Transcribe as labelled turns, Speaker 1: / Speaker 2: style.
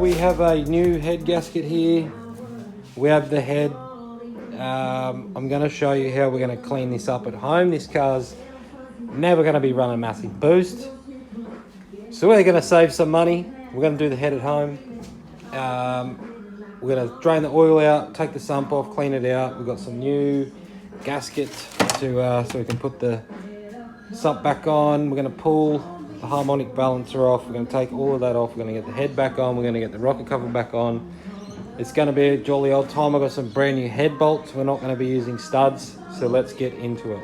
Speaker 1: we have a new head gasket here. We have the head. I'm going to show you how we're going to clean this up at home. This car's never going to be running massive boost. So we're going to save some money. We're going to do the head at home. We're going to drain the oil out, take the sump off, clean it out. We've got some new gasket so we can put the sump back on. We're going to pull the harmonic balancer off. We're going to take all of that off. We're going to get the head back on. We're going to get the rocker cover back on. It's going to be a jolly old time. I've got some brand new head bolts. We're not going to be using studs, so let's get into it.